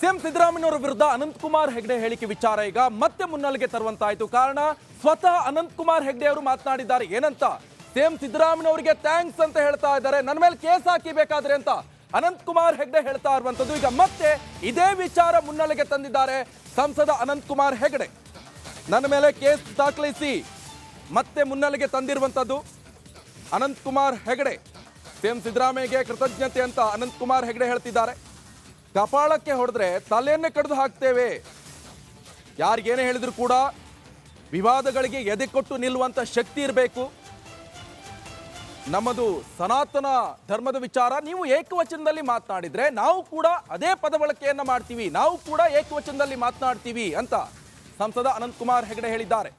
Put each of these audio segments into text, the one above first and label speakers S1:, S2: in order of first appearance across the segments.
S1: CM ಸಿದ್ದರಾಮಯ್ಯನವರ ವಿರುದ್ಧ ಅನಂತಕುಮಾರ್ ಹೆಗಡೆ ಹೇಳಿಕೆ ವಿಚಾರ ಈಗ ಮತ್ತೆ ಮುನ್ನೆಲೆಗೆ ತರುವಂತಾಯಿತು. ಕಾರಣ ಸ್ವತಃ ಅನಂತಕುಮಾರ್ ಹೆಗಡೆ ಅವರು ಮಾತನಾಡಿದ್ದಾರೆ. ಏನಂತ? ಸಿಎಂ ಸಿದ್ದರಾಮಯ್ಯನವರಿಗೆ ಥ್ಯಾಂಕ್ಸ್ ಅಂತ ಹೇಳ್ತಾ ಇದ್ದಾರೆ. ನನ್ನ ಮೇಲೆ ಕೇಸ್ ಹಾಕಿಬೇಕಾದ್ರೆ ಅಂತ ಅನಂತಕುಮಾರ್ ಹೆಗಡೆ ಹೇಳ್ತಾ ಇರುವಂತದ್ದು. ಈಗ ಮತ್ತೆ ಇದೇ ವಿಚಾರ ಮುನ್ನೆಲೆಗೆ ತಂದಿದ್ದಾರೆ ಸಂಸದ ಅನಂತಕುಮಾರ್ ಹೆಗಡೆ. ನನ್ನ ಮೇಲೆ ಕೇಸ್ ದಾಖಲಿಸಿ ಮತ್ತೆ ಮುನ್ನೆಲೆಗೆ ತಂದಿರುವಂತದ್ದು ಅನಂತಕುಮಾರ್ ಹೆಗಡೆ. ಸಿಎಂ ಸಿದ್ದರಾಮಯ್ಯಗೆ ಕೃತಜ್ಞತೆ ಅಂತ ಅನಂತಕುಮಾರ್ ಹೆಗಡೆ ಹೇಳ್ತಿದ್ದಾರೆ. ಕಪಾಳಕ್ಕೆ ಹೊಡೆದ್ರೆ ತಲೆಯನ್ನೇ ಕಡಿದು ಹಾಕ್ತೇವೆ. ಯಾರಿಗೇನೇ ಹೇಳಿದ್ರು ಕೂಡ ವಿವಾದಗಳಿಗೆ ಎದೆ ಕೊಟ್ಟು ನಿಲ್ಲುವಂತ ಶಕ್ತಿ ಇರಬೇಕು. ನಮ್ಮದು ಸನಾತನ ಧರ್ಮದ ವಿಚಾರ. ನೀವು ಏಕವಚನದಲ್ಲಿ ಮಾತನಾಡಿದ್ರೆ ನಾವು ಕೂಡ ಅದೇ ಪದ ಬಳಕೆಯನ್ನ ಮಾಡ್ತೀವಿ, ನಾವು ಕೂಡ ಏಕವಚನದಲ್ಲಿ ಮಾತನಾಡ್ತೀವಿ ಅಂತ ಸಂಸದ ಅನಂತಕುಮಾರ್ ಹೆಗಡೆ ಹೇಳಿದ್ದಾರೆ.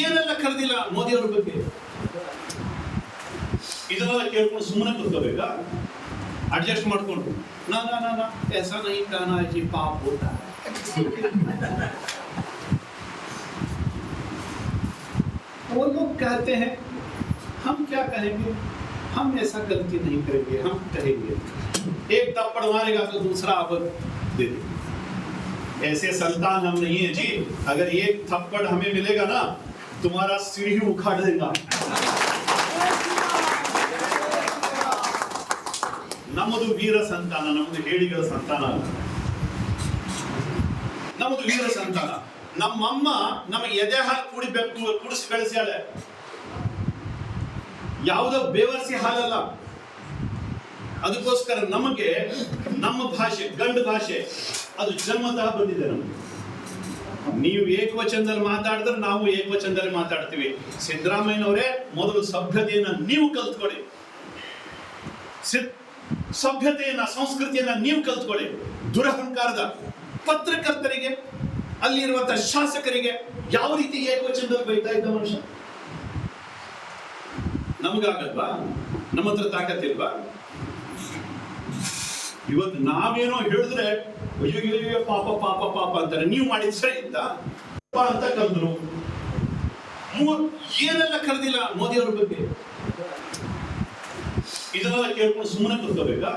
S2: ಏನೆಲ್ಲ ಕರೆದಿಲ್ಲ ಮೋದಿ ಅವರ ಬಗ್ಗೆ, ಇದನ್ನೆಲ್ಲ ಕೇಳ್ಕೊಂಡು ಸುಮ್ಮನೆ ಕೂತ್ಕೋಬೇಕಾ? ಅಡ್ಜಸ್ಟ್ ಮಾಡ್ಕೊಂಡು ನಾ ऐसा नहीं कहना जी पाप होता है. वो लोग कहते हैं, हम क्या कहेंगे? हम ऐसा गलती नहीं करेंगे. हम कहेंगे एक थप्पड़ मारेगा तो दूसरा अब दे दे. ऐसे संतान हम नहीं है जी. अगर एक थप्पड़ हमें मिलेगा ना, तुम्हारा सिर ही उखाड़ देगा. ನಮ್ಮದು ವೀರ ಸಂತಾನ, ನಮ್ಮದು ಹೇಳಿಗಳ ಸಂತಾನ ಅಲ್ಲ, ನಮ್ಮದು ವೀರ ಸಂತಾನ. ನಮ್ಮಮ್ಮ ನಮಗೆ ಎದೆ ಹಾಲು ಕುಡಿಸಿ ಬೆಳೆಸ್ಯಾಳೆ. ಯಾವುದೋ ಬೇವರ್ಸಿ ಹಾಲಲ್ಲ. ಅದಕ್ಕೋಸ್ಕರ ನಮಗೆ ನಮ್ಮ ಭಾಷೆ, ಗಂಡು ಭಾಷೆ, ಅದು ಜನ್ಮತಃ ಬಂದಿದೆ ನಮಗೆ. ನೀವು ಏಕವಚನದಲ್ಲಿ ಮಾತಾಡಿದ್ರೆ ನಾವು ಏಕವಚನದಲ್ಲಿ ಮಾತಾಡ್ತೀವಿ. ಸಿದ್ದರಾಮಯ್ಯನವರೇ, ಮೊದಲು ಸಭ್ಯತೆಯನ್ನ ನೀವು ಕಲ್ತ್ಕೊಳ್ಳಿ. ಸಭ್ಯತೆಯನ್ನ, ಸಂಸ್ಕೃತಿಯನ್ನ ನೀವು ಕಲ್ತ್ಕೊಳ್ಳಿ. ದುರಹಂಕಾರದ ಪತ್ರಕರ್ತರಿಗೆ, ಅಲ್ಲಿರುವಂತಹ ಶಾಸಕರಿಗೆ ಯಾವ ರೀತಿ ಏಕವಚನದಲ್ಲಿ ಬೈತಾ ಇದ್ದ ಮನುಷ್ಯ. ನಮಗಾಗಲ್ವಾ? ನಮ್ಮ ಹತ್ರ ತಾಕತ್ತಿಲ್ವಾ? ಇವತ್ತು ನಾವೇನೋ ಹೇಳಿದ್ರೆ ಅಯ್ಯೋ ಪಾಪ ಪಾಪ ಪಾಪ ಅಂತಾರೆ. ನೀವು ಮಾಡಿದ ಸರಿ ಅಂತ ಕರೆದ್ರು. ಏನೆಲ್ಲ ಕರೆದಿಲ್ಲ ಮೋದಿ ಅವರ ಬಗ್ಗೆ, ಇದನ್ನೆಲ್ಲ ಕೇಳ್ಕೊಂಡು ಸುಮ್ಮನೆ ಕೂತ್ಕೋಬೇಕಾ?